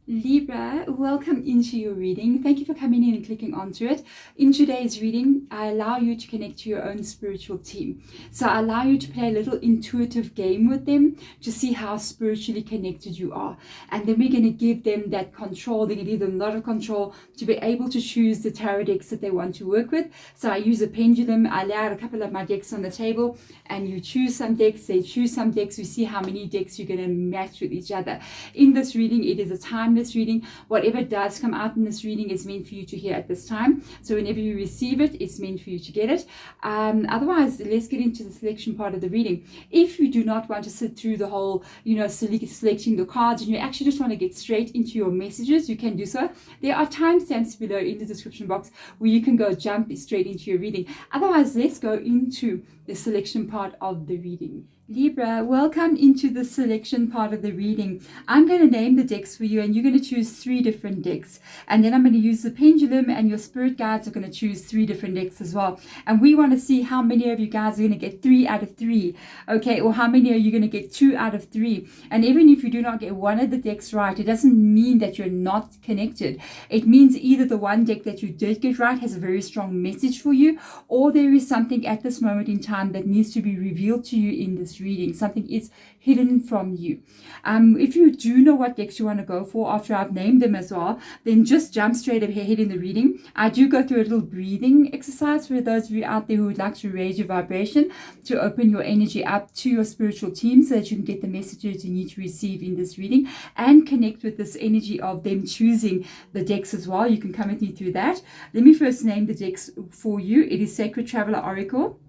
Libra, welcome into your reading. Thank you for coming in and clicking onto it. In today's reading, I allow you to connect to your own spiritual team. So I allow you to play a little intuitive game with them to see how spiritually connected you are. And then we're going to give them that control. They're going to give them a lot of control to be able to choose the tarot decks that they want to work with. So I use a pendulum. I lay out a couple of my decks on the table and you choose some decks. They choose some decks. We see how many decks you're going to match with each other. In this reading, it is a timeless reading. Whatever does come out in this reading is meant for you to hear at this time. So whenever you receive it, it's meant for you to get it. Otherwise, let's get into the selection part of the reading. If you do not want to sit through the whole, selecting the cards, and you actually just want to get straight into your messages, you can do so. There are timestamps below in the description box where you can go jump straight into your reading. Otherwise, let's go into the selection part of the reading. Libra, welcome into the selection part of the reading. I'm going to name the decks for you and you're going to choose 3 different decks. And then I'm going to use the pendulum and your spirit guides are going to choose 3 different decks as well. And we want to see how many of you guys are going to get 3 out of 3. Okay, or how many are you going to get 2 out of 3. And even if you do not get one of the decks right, it doesn't mean that you're not connected. It means either the one deck that you did get right has a very strong message for you, or there is something at this moment in time that needs to be revealed to you in this reading. Something is hidden from you. If you do know what decks you want to go for after I've named them as well, then just jump straight ahead in the reading. I do go through a little breathing exercise for those of you out there who would like to raise your vibration, to open your energy up to your spiritual team so that you can get the messages you need to receive in this reading and connect with this energy of them choosing the decks as well. You can come with me through that. Let me first name the decks for you. It is Sacred Traveler Oracle,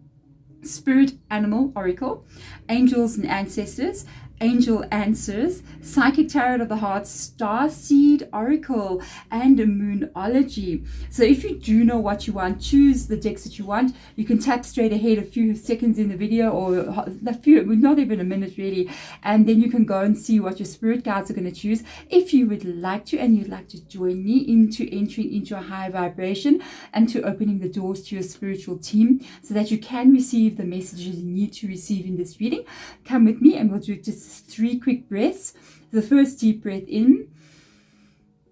Spirit Animal Oracle, Angels and Ancestors, Angel Answers, Psychic Tarot of the Heart, Star Seed Oracle, and Moonology. So if you do know what you want, choose the decks that you want. You can tap straight ahead a few seconds in the video, or not even a minute really, and then you can go and see what your spirit guides are going to choose. If you would like to, and you'd like to join me into entering into a higher vibration and to opening the doors to your spiritual team so that you can receive the messages you need to receive in this reading, come with me and we'll do just 3 quick breaths. The first deep breath in.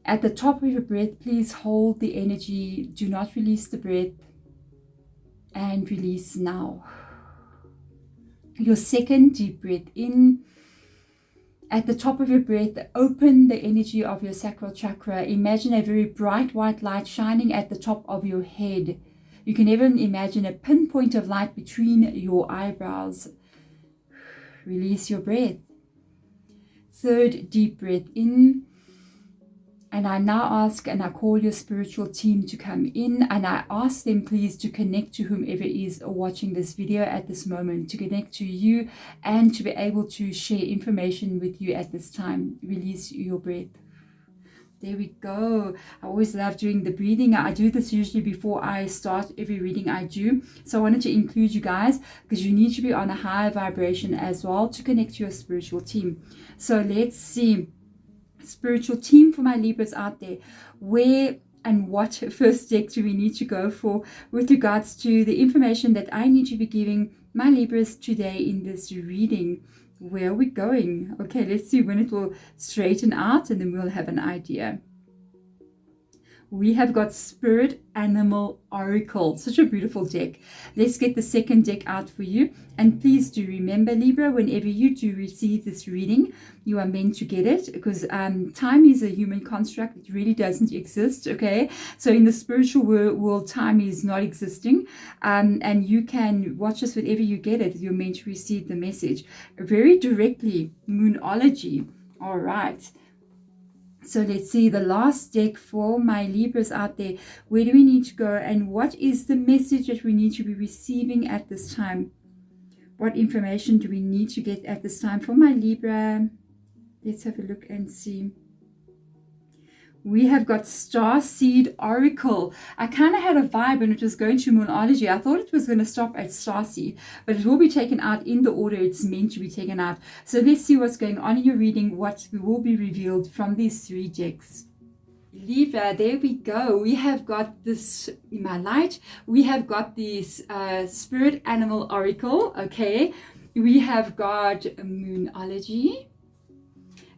At the top of your breath, please hold the energy. Do not release the breath. And release now. Your second deep breath in. At the top of your breath, open the energy of your sacral chakra. Imagine a very bright white light shining at the top of your head. You can even imagine a pinpoint of light between your eyebrows. Release your breath. Third deep breath in. And I now ask and I call your spiritual team to come in, and I ask them please to connect to whomever is watching this video at this moment, to connect to you and to be able to share information with you at this time. Release your breath. There we go. I always love doing the breathing. I do this usually before I start every reading I do. So I wanted to include you guys because you need to be on a higher vibration as well to connect to your spiritual team. So let's see. Spiritual team for my Libras out there. Where and what first deck do we need to go for with regards to the information that I need to be giving my Libras today in this reading? Where are we going? Okay, let's see when it will straighten out and then we'll have an idea. We have got Spirit Animal Oracle. Such a beautiful deck. Let's get the second deck out for you. And please do remember, Libra, whenever you do receive this reading, you are meant to get it because time is a human construct. It really doesn't exist, okay? So in the spiritual world, time is not existing. And you can watch this whenever you get it. You're meant to receive the message. Very directly, Moonology. All right. So let's see the last deck for my Libras out there. Where do we need to go and what is the message that we need to be receiving at this time? What information do we need to get at this time for my Libra? Let's have a look and see. We have got Star Seed Oracle. I kind of had a vibe when it was going to Moonology. I thought it was going to stop at Star Seed, but it will be taken out in the order it's meant to be taken out. So let's see what's going on in your reading, what will be revealed from these 3 decks. Libra, there we go. We have got this in my light. We have got this Spirit Animal Oracle. Okay. We have got Moonology.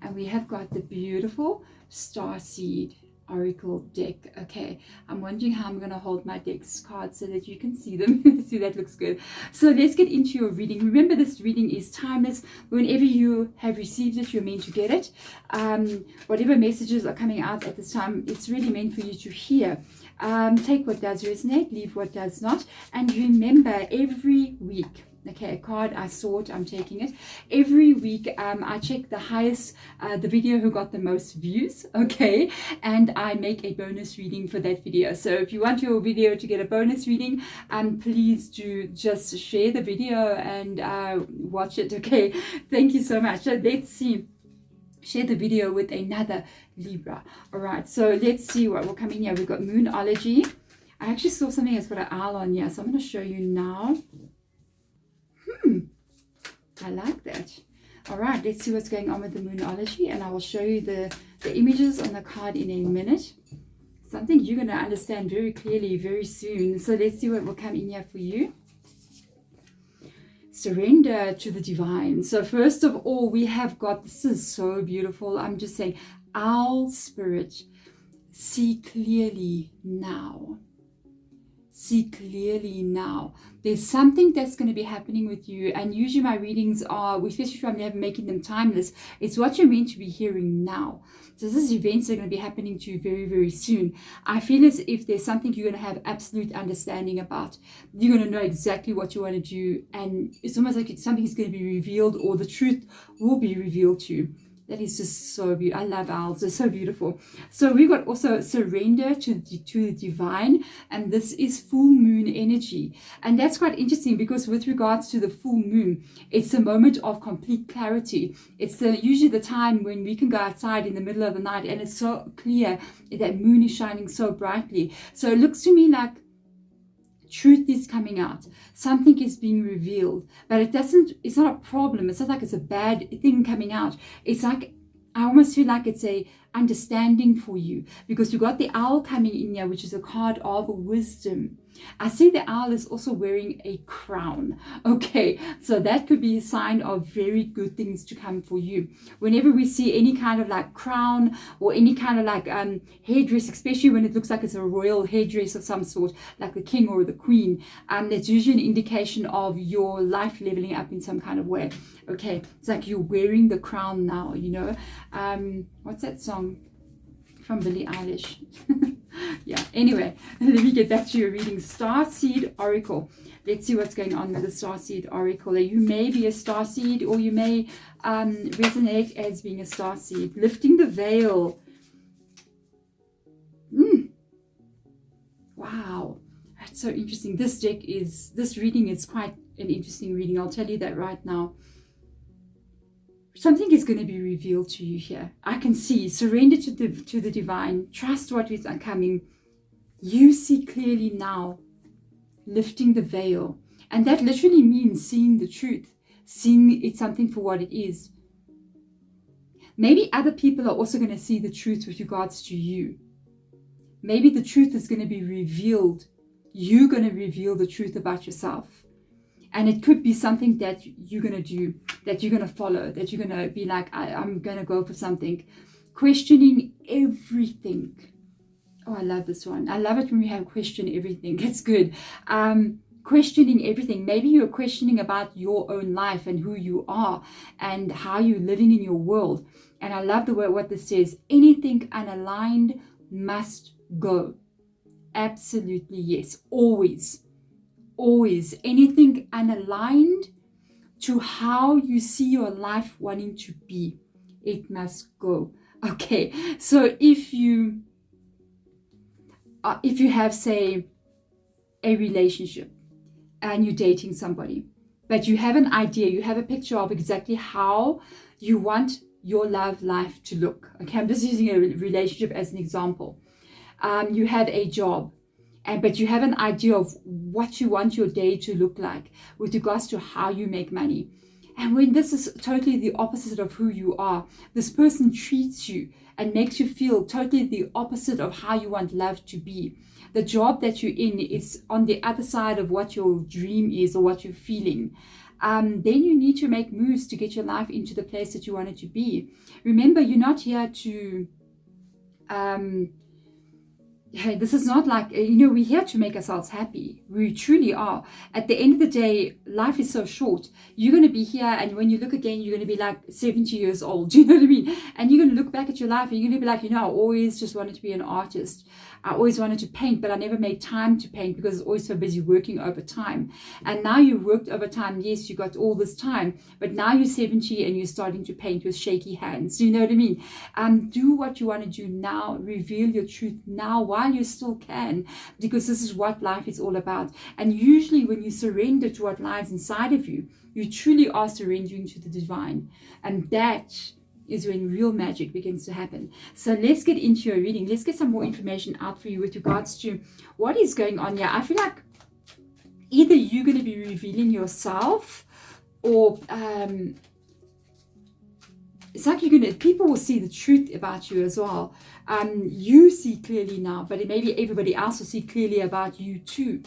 And we have got the beautiful Starseed Oracle deck. Okay, I'm wondering how I'm going to hold my deck's cards so that you can see them. See, that looks good. So let's get into your reading. Remember, this reading is timeless. Whenever you have received it, you're meant to get it. Whatever messages are coming out at this time, it's really meant for you to hear. Take what does resonate, leave what does not. And remember, every week, okay, a card I sort, I'm taking it. Every week, I check the highest, the video who got the most views, okay, and I make a bonus reading for that video. So if you want your video to get a bonus reading, please do just share the video and watch it, okay. Thank you so much. So let's see. Share the video with another Libra. All right, so let's see what will come in here. We've got Moonology. I actually saw something that's got an owl on here, so I'm going to show you now. I like that. All right, let's see what's going on with the Moonology, and I will show you the images on the card in a minute. Something you're going to understand very clearly very soon. So let's see what will come in here for you. Surrender to the divine. So first of all, we have got, this is so beautiful. I'm just saying, owl spirit, see clearly now. See clearly now. There's something that's going to be happening with you, and usually my readings are, especially if I'm making them timeless, it's what you're meant to be hearing now. So this is events that are going to be happening to you very, very soon. I feel as if there's something you're going to have absolute understanding about. You're going to know exactly what you want to do, and it's almost like something is going to be revealed, or the truth will be revealed to you. That is just so beautiful. I love owls. They're so beautiful. So we've got also surrender to the divine. And this is full moon energy. And that's quite interesting because with regards to the full moon, it's a moment of complete clarity. It's usually the time when we can go outside in the middle of the night and it's so clear. That moon is shining so brightly. So it looks to me like truth is coming out, something is being revealed, but it's not a problem. It's not like it's a bad thing coming out. It's like, I almost feel like it's a understanding for you, because you got the owl coming in here, which is a card of wisdom. I see the owl is also wearing a crown. Okay, so that could be a sign of very good things to come for you. Whenever we see any kind of like crown or any kind of like headdress, especially when it looks like it's a royal headdress of some sort, like the king or the queen, that's usually an indication of your life leveling up in some kind of way. Okay, it's like you're wearing the crown now, you know. What's that song from Billie Eilish? Yeah, anyway, let me get back to your reading. Starseed Oracle. Let's see what's going on with the Starseed Oracle. You may be a starseed, or you may resonate as being a starseed. Lifting the veil. Wow, that's so interesting. This reading is quite an interesting reading. I'll tell you that right now. Something is going to be revealed to you here. I can see surrender to the divine. Trust what is coming. You see clearly now. Lifting the veil. And that literally means seeing the truth. Seeing it something for what it is. Maybe other people are also going to see the truth with regards to you. Maybe the truth is going to be revealed. You're going to reveal the truth about yourself. And it could be something that you're going to do, that you're going to follow, that you're going to be like, I'm going to go for something. Questioning everything. Oh, I love this one. I love it when we have question everything. It's good. Questioning everything. Maybe you're questioning about your own life and who you are and how you're living in your world. And I love the way what this says. Anything unaligned must go. Absolutely yes. Always. Always. Anything unaligned to how you see your life wanting to be, it must go. Okay, so if you have, say, a relationship and you're dating somebody, but you have an idea, you have a picture of exactly how you want your love life to look. Okay, I'm just using a relationship as an example. You have a job, but you have an idea of what you want your day to look like with regards to how you make money. And when this is totally the opposite of who you are, this person treats you and makes you feel totally the opposite of how you want love to be. The job that you're in is on the other side of what your dream is or what you're feeling. Then you need to make moves to get your life into the place that you want it to be. Remember, you're not here to Hey, this is not like, we're here to make ourselves happy. We truly are. At the end of the day, life is so short. You're going to be here, and when you look again, you're going to be like 70 years old. Do you know what I mean? And you're going to look back at your life, and you're going to be like, I always just wanted to be an artist. I always wanted to paint, but I never made time to paint because I was always so busy working overtime. And now you worked overtime. Yes, you got all this time, but now you're 70 and you're starting to paint with shaky hands. You know what I mean? Do what you want to do now. Reveal your truth now while you still can, because this is what life is all about. And usually when you surrender to what lies inside of you, you truly are surrendering to the divine. And that is when real magic begins to happen. So let's get into your reading. Let's get some more information out for you with regards to what is going on here. I feel like either you're going to be revealing yourself, or it's like people will see the truth about you as well. You see clearly now, but maybe everybody else will see clearly about you too.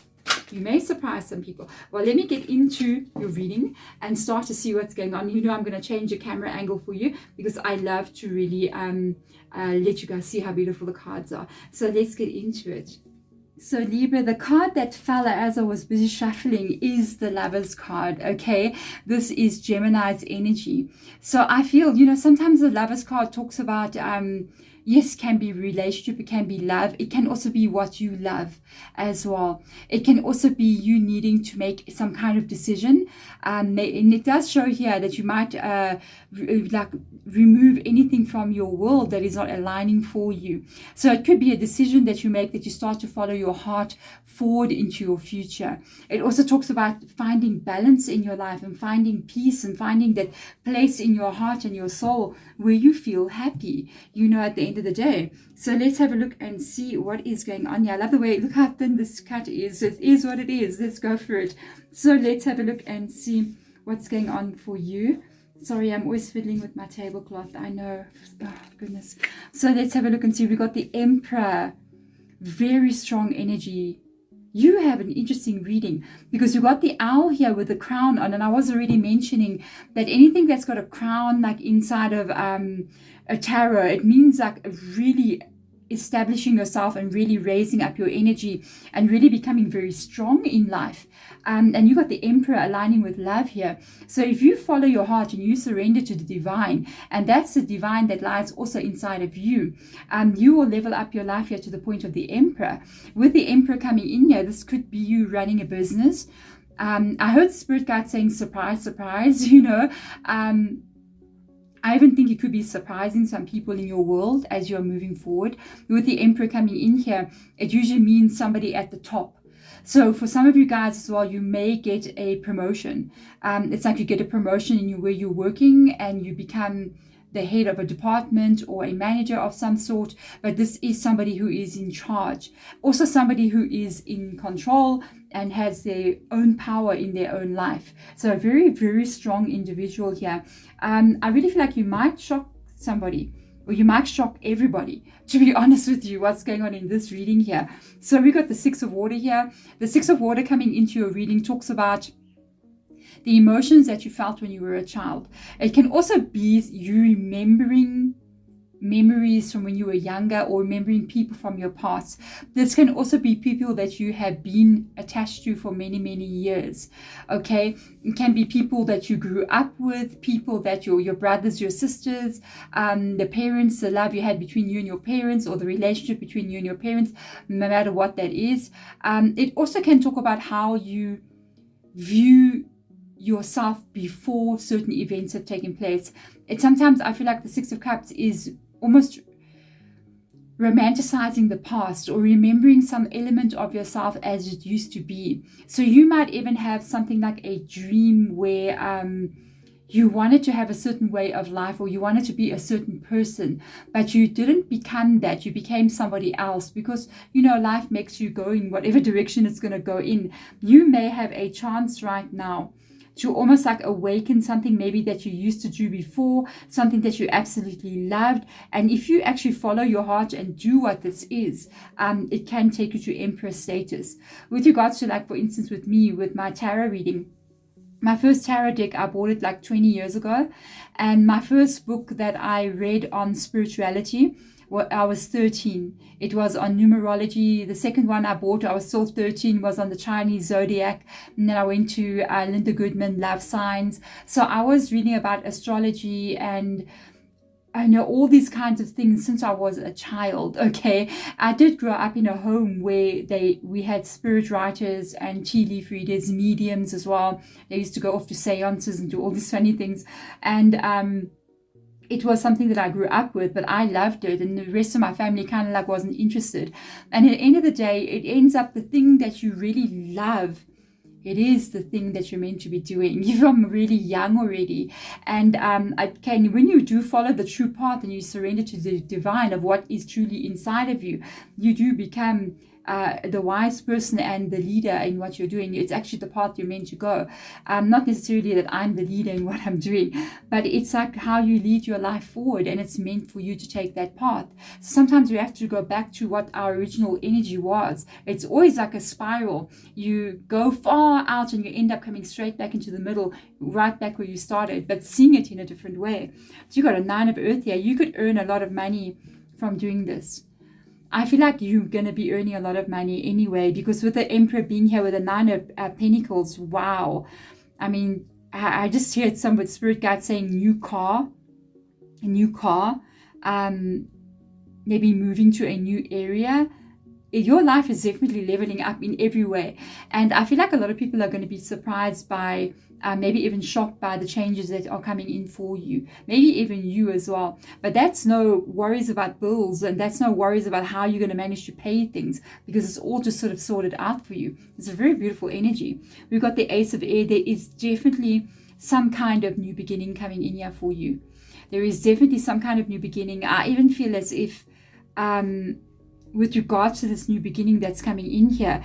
You may surprise some people. Well, let me get into your reading and start to see what's going on. I'm going to change the camera angle for you because I love to really let you guys see how beautiful the cards are. So let's get into it. So Libra, the card that fell as I was busy shuffling is the Lover's card, okay? This is Gemini's energy. So I feel, sometimes the Lover's card talks about, yes, can be relationship, it can be love. It can also be what you love as well. It can also be you needing to make some kind of decision. And it does show here that you might remove anything from your world that is not aligning for you. So it could be a decision that you make, that you start to follow your heart forward into your future. It also talks about finding balance in your life and finding peace and finding that place in your heart and your soul where you feel happy, at the end of the day. So let's have a look and see what is going on here. I love the way, look how thin this cut is. It is what it is. Let's go for it. So let's have a look and see what's going on for you. Sorry, I'm always fiddling with my tablecloth. I know. Oh, goodness. So let's have a look and see. We got the Emperor. Very strong energy. You have an interesting reading because you got the owl here with the crown on. And I was already mentioning that anything that's got a crown like inside of a tarot, it means like really establishing yourself and really raising up your energy and really becoming very strong in life. And you got the Emperor aligning with love here. So if you follow your heart and you surrender to the divine, and that's the divine that lies also inside of you, you will level up your life here to the point of the Emperor. With the Emperor coming in here, this could be you running a business. I heard Spirit Guide saying surprise, surprise, I even think it could be surprising some people in your world as you're moving forward. With the Emperor coming in here, it usually means somebody at the top. So for some of you guys as well, you may get a promotion. It's like you get a promotion in where you're working and you become the head of a department or a manager of some sort, but this is somebody who is in charge. Also somebody who is in control and has their own power in their own life. So a very, very strong individual here. I really feel like you might shock somebody, or you might shock everybody, to be honest with you, what's going on in this reading here. So we got the Six of Water here. The Six of Water coming into your reading talks about the emotions that you felt when you were a child. It can also be you remembering memories from when you were younger or remembering people from your past. This can also be people that you have been attached to for many, many years. Okay, it can be people that you grew up with, people that your brothers, your sisters, the parents, the love you had between you and your parents, or the relationship between you and your parents, no matter what that is. It also can talk about how you view yourself before certain events have taken place. Sometimes I feel like the Six of Cups is almost romanticizing the past or remembering some element of yourself as it used to be. So you might even have something like a dream where you wanted to have a certain way of life, or you wanted to be a certain person, but you didn't become that. You became somebody else because, life makes you go in whatever direction it's going to go in. You may have a chance right now to almost like awaken something maybe that you used to do before, something that you absolutely loved. And if you actually follow your heart and do what this is, it can take you to Empress status. With regards to, like, for instance, with me, with my tarot reading, my first tarot deck, I bought it like 20 years ago. And my first book that I read on spirituality I was 13. It was on numerology. The second one I bought, I was still 13, was on the Chinese zodiac. And then I went to Linda Goodman, Love Signs. So I was reading about astrology, and I know all these kinds of things since I was a child. Okay, I did grow up in a home where we had spirit writers and tea leaf readers, mediums as well. They used to go off to seances and do all these funny things, and it was something that I grew up with, but I loved it, and the rest of my family kind of like wasn't interested. And at the end of the day, it ends up the thing that you really love, it is the thing that you're meant to be doing. You're from really young already. And when you do follow the true path and you surrender to the divine of what is truly inside of you, you do become the wise person and the leader in what you're doing. It's actually the path you're meant to go. Not necessarily that I'm the leader in what I'm doing, but it's like how you lead your life forward, and it's meant for you to take that path. So sometimes we have to go back to what our original energy was. It's always like a spiral. You go far out and you end up coming straight back into the middle, right back where you started, but seeing it in a different way. So you got a 9 of Earth here. You could earn a lot of money from doing this. I feel like you're going to be earning a lot of money anyway, because with the Emperor being here with the 9 of Pentacles, wow. I mean, I just heard some with Spirit Guide saying a new car, maybe moving to a new area. Your life is definitely leveling up in every way. And I feel like a lot of people are going to be surprised by, maybe even shocked by the changes that are coming in for you. Maybe even you as well. But that's no worries about bills, and that's no worries about how you're going to manage to pay things, because it's all just sort of sorted out for you. It's a very beautiful energy. We've got the Ace of Air. There is definitely some kind of new beginning coming in here for you. There is definitely some kind of new beginning. I even feel as if, with regards to this new beginning that's coming in here,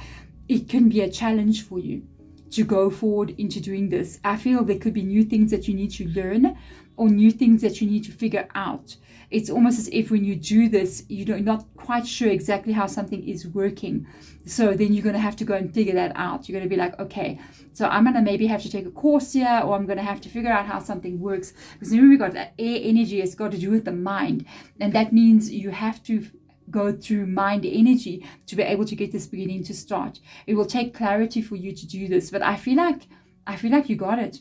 it can be a challenge for you to go forward into doing this. I feel there could be new things that you need to learn, or new things that you need to figure out. It's almost as if when you do this, you're not quite sure exactly how something is working. So then you're going to have to go and figure that out. You're going to be like, okay, so I'm going to maybe have to take a course here, or I'm going to have to figure out how something works. Because remember, we got that air energy. It's got to do with the mind. And that means you have to go through mind energy to be able to get this beginning to start. It will take clarity for you to do this, but I feel like you got it.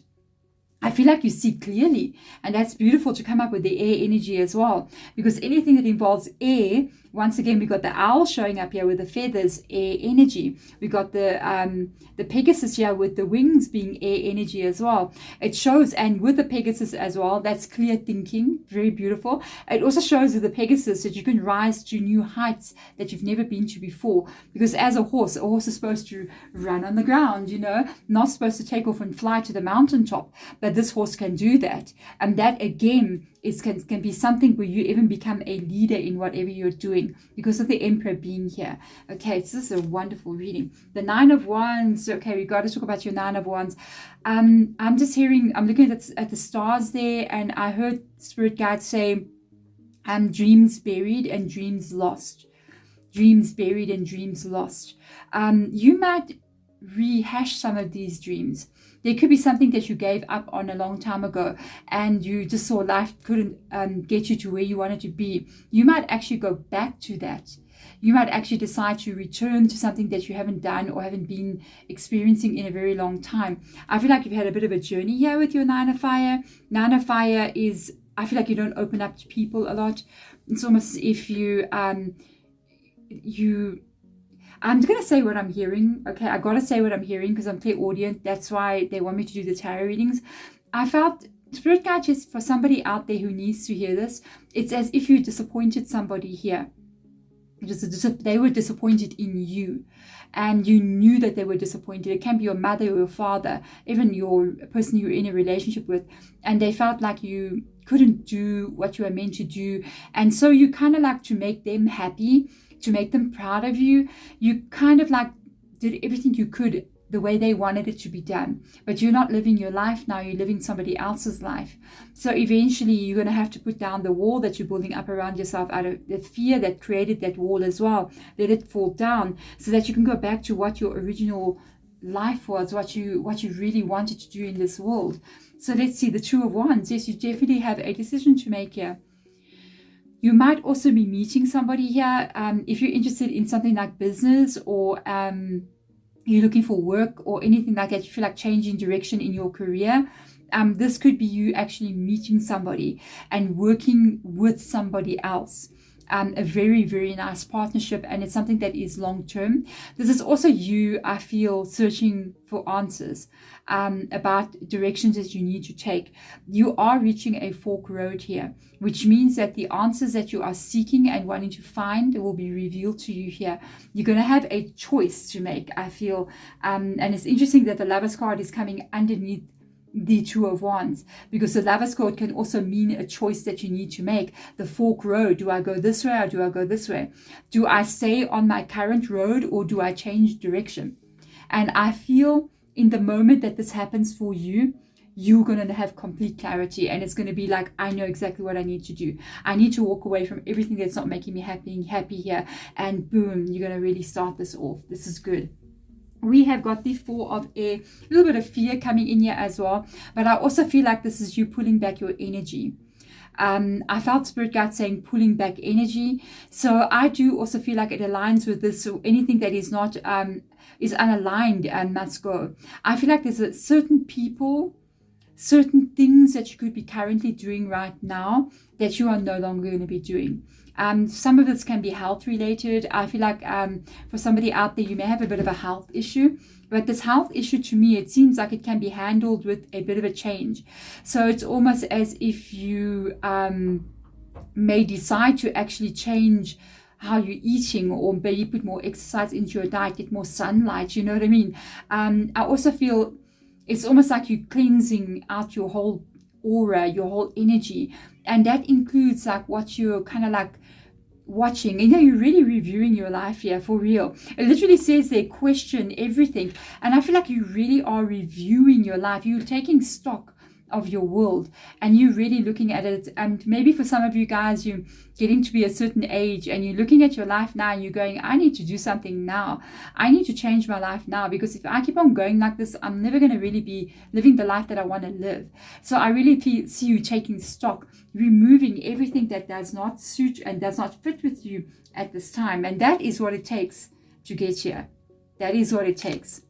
I feel like you see clearly, and that's beautiful to come up with the air energy as well, because anything that involves air, once again, we got the owl showing up here with the feathers, air energy. We got the Pegasus here with the wings being air energy as well. It shows, and with the Pegasus as well, that's clear thinking, very beautiful. It also shows with the Pegasus that you can rise to new heights that you've never been to before, because as a horse is supposed to run on the ground, not supposed to take off and fly to the mountaintop, but this horse can do that. And that again can be something where you even become a leader in whatever you're doing, because of the Emperor being here. Okay, so this is a wonderful reading. The 9 of Wands. Okay, we got to talk about your 9 of Wands. I'm looking at the stars there, and I heard Spirit Guide say, dreams buried and dreams lost. Dreams buried and dreams lost. You might rehash some of these dreams. There could be something that you gave up on a long time ago, and you just saw life couldn't get you to where you wanted to be. You might actually go back to that. You might actually decide to return to something that you haven't done or haven't been experiencing in a very long time. I feel like you've had a bit of a journey here with your 9 of Fire. 9 of Fire is, I feel like you don't open up to people a lot. It's almost as if I'm going to say what I'm hearing. Okay, I got to say what I'm hearing because I'm clairaudient. That's why they want me to do the tarot readings. I felt Spirit Guide, just for somebody out there who needs to hear this, it's as if you disappointed somebody here. They were disappointed in you, and you knew that they were disappointed. It can be your mother or your father, even your person you're in a relationship with, and they felt like you couldn't do what you were meant to do. And so you kind of like, to make them happy, to make them proud of you, you kind of like did everything you could the way they wanted it to be done. But you're not living your life now, you're living somebody else's life. So eventually you're going to have to put down the wall that you're building up around yourself, out of the fear that created that wall as well. Let it fall down so that you can go back to what your original life was, what you really wanted to do in this world. So let's see, the 2 of Wands. Yes, you definitely have a decision to make here. You might also be meeting somebody here. If you're interested in something like business, or you're looking for work or anything like that, you feel like changing direction in your career, this could be you actually meeting somebody and working with somebody else. A very, very nice partnership, and it's something that is long-term. This is also you, I feel, searching for answers about directions that you need to take. You are reaching a fork road here, which means that the answers that you are seeking and wanting to find will be revealed to you here. You're going to have a choice to make, I feel. And it's interesting that the Lovers card is coming underneath the Two of Wands, because the Lovers card can also mean a choice that you need to make. The fork road. Do I go this way or do I go this way? Do I stay on my current road or do I change direction? And I feel in the moment that this happens for you, you're going to have complete clarity, and it's going to be like, I know exactly what I need to do. I need to walk away from everything that's not making me happy here, and boom, you're going to really start this off. This is good. We have got the Four of Air, a little bit of fear coming in here as well, but I also feel like this is you pulling back your energy. I felt Spirit Guide saying pulling back energy, so I do also feel like it aligns with this. So anything that is not is unaligned and must go. I feel like there's a certain people, certain things that you could be currently doing right now that you are no longer going to be doing. Some of this can be health related. I feel like for somebody out there, you may have a bit of a health issue, but this health issue, to me, it seems like it can be handled with a bit of a change. So it's almost as if you may decide to actually change how you're eating, or maybe put more exercise into your diet, get more sunlight, you know what I mean? I also feel it's almost like you're cleansing out your whole aura, your whole energy, and that includes like what you're kind of like watching. You know, you're really reviewing your life here, for real. It literally says they question everything, and I feel like you really are reviewing your life. You're taking stock of your world, and you're really looking at it. And maybe for some of you guys, you're getting to be a certain age and you're looking at your life now and you're going, I need to do something now. I need to change my life now, because if I keep on going like this, I'm never going to really be living the life that I want to live. So I really see you taking stock, removing everything that does not suit and does not fit with you at this time. And that is what it takes to get here. That is what it takes.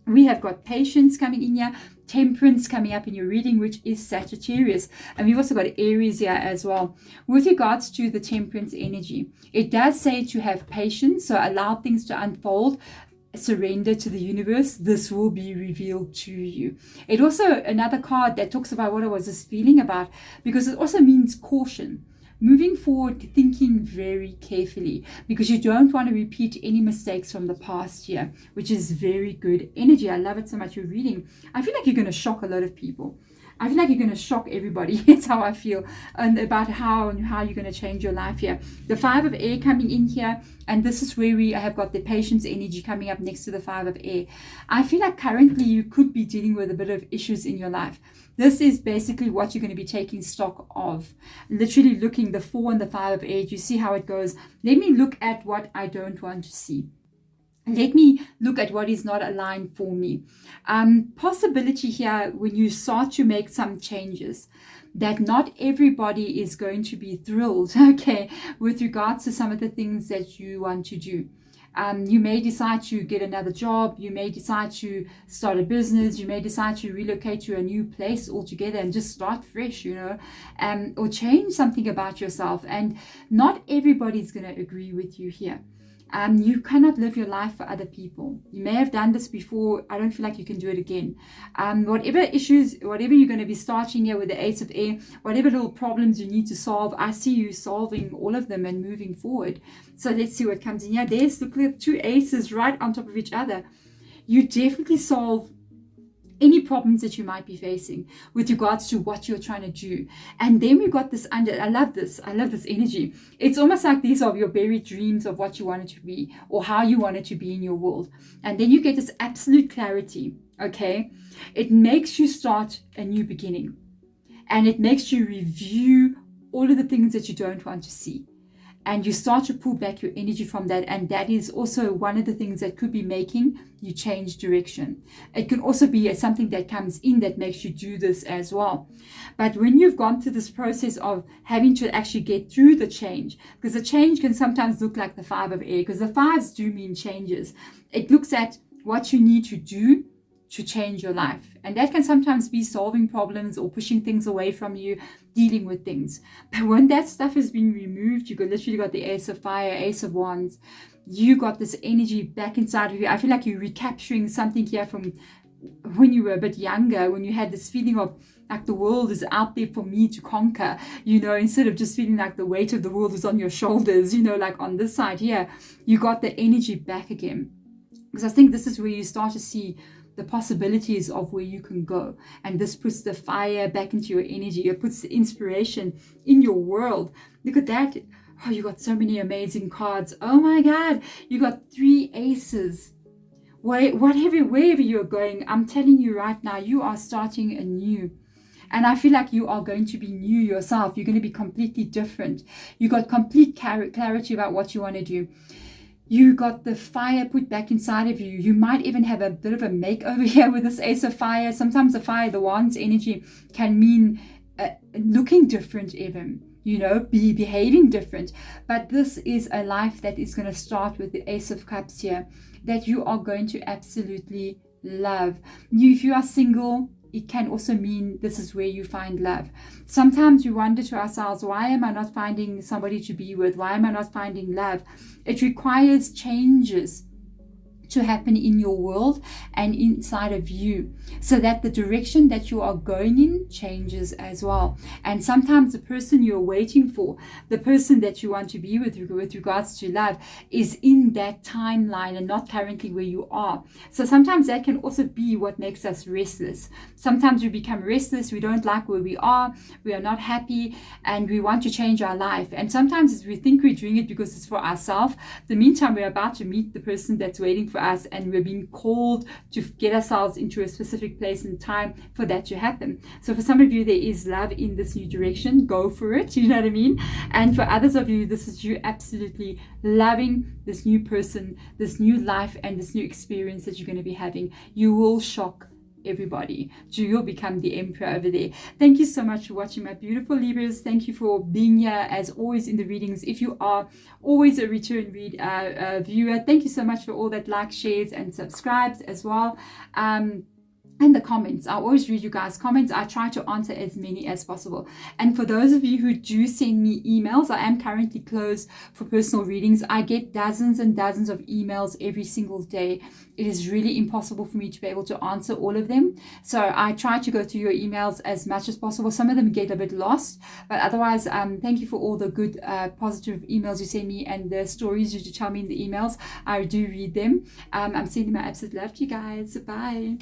We have got patience coming in here, temperance coming up in your reading, which is Sagittarius. And we've also got Aries here as well. With regards to the temperance energy, it does say to have patience, so allow things to unfold, surrender to the universe. This will be revealed to you. It also, another card that talks about what I was just feeling about, because it also means caution. Moving forward, thinking very carefully, because you don't want to repeat any mistakes from the past year, which is very good energy. I love it so much. You're reading. I feel like you're going to shock a lot of people. I feel like you're going to shock everybody. That's how I feel, and about how you're going to change your life here. The Five of Air coming in here, and this is where we have got the patience energy coming up next to the Five of Air. I feel like currently you could be dealing with a bit of issues in your life. This is basically what you're going to be taking stock of. Literally looking, the Four and the Five of Air, you see how it goes. Let me look at what I don't want to see. Let me look at what is not aligned for me. Possibility here, when you start to make some changes, that not everybody is going to be thrilled, okay, with regards to some of the things that you want to do. You may decide to get another job. You may decide to start a business. You may decide to relocate to a new place altogether and just start fresh, you know, or change something about yourself. And not everybody's going to agree with you here. You cannot live your life for other people. You may have done this before. I don't feel like you can do it again. Whatever issues, whatever you're going to be starting here with the Ace of Air, whatever little problems you need to solve, I see you solving all of them and moving forward. So let's see what comes in here. There's, look at two aces right on top of each other. You definitely solve any problems that you might be facing with regards to what you're trying to do. And then we've got this under, I love this energy. It's almost like these are your buried dreams of what you want it to be, or how you want it to be in your world. And then you get this absolute clarity, okay? It makes you start a new beginning. And it makes you review all of the things that you don't want to see. and you start to pull back your energy from that. And that is also one of the things that could be making you change direction. It can also be something that comes in that makes you do this as well. But when you've gone through this process of having to actually get through the change, because the change can sometimes look like the 5 of air, because the 5s do mean changes. It looks at what you need to do to change your life. And that can sometimes be solving problems or pushing things away from you, dealing with things. But when that stuff has been removed, you literally got the Ace of Fire, Ace of Wands, you got this energy back inside of you. I feel like you're recapturing something here from when you were a bit younger, when you had this feeling of like the world is out there for me to conquer, you know, instead of just feeling like the weight of the world is on your shoulders, you know, like on this side here, you got the energy back again. Because I think this is where you start to see the possibilities of where you can go. And this puts the fire back into your energy. It puts the inspiration in your world. Look at that. Oh, you got so many amazing cards. Oh my God. You got 3 aces. Wherever you're going, I'm telling you right now, you are starting anew. And I feel like you are going to be new yourself. You're going to be completely different. You got complete clarity about what you want to do. You got the fire put back inside of you. You might even have a bit of a makeover here with this Ace of Fire. Sometimes the fire, the Wands energy can mean looking different even, you know, behaving different. But this is a life that is going to start with the Ace of Cups here, that you are going to absolutely love. If you are single, it can also mean this is where you find love. Sometimes we wonder to ourselves, why am I not finding somebody to be with? Why am I not finding love? It requires changes to happen in your world and inside of you, so that the direction that you are going in changes as well. And sometimes the person you're waiting for, the person that you want to be with regards to love, is in that timeline and not currently where you are. So sometimes that can also be what makes us restless. Sometimes we become restless, we don't like where we are not happy, and we want to change our life. And sometimes we think we're doing it because it's for ourselves. In the meantime, we're about to meet the person that's waiting for us, and we're being called to get ourselves into a specific place and time for that to happen. So for some of you, there is love in this new direction. Go for it, you know what I mean? And for others of you, this is you absolutely loving this new person, this new life, and this new experience that you're going to be having. You will shock everybody. You'll become the emperor over there. Thank you so much for watching, my beautiful Libras. Thank you for being here as always in the readings. If you are always a return viewer, thank you so much for all that likes, shares, and subscribes as well. And the comments, I always read you guys' comments. I try to answer as many as possible. And for those of you who do send me emails, I am currently closed for personal readings. I get dozens and dozens of emails every single day. It is really impossible for me to be able to answer all of them. So I try to go through your emails as much as possible. Some of them get a bit lost, but otherwise, thank you for all the good, positive emails you send me and the stories you tell me in the emails. I do read them. I'm sending my absolute love to you guys. Bye.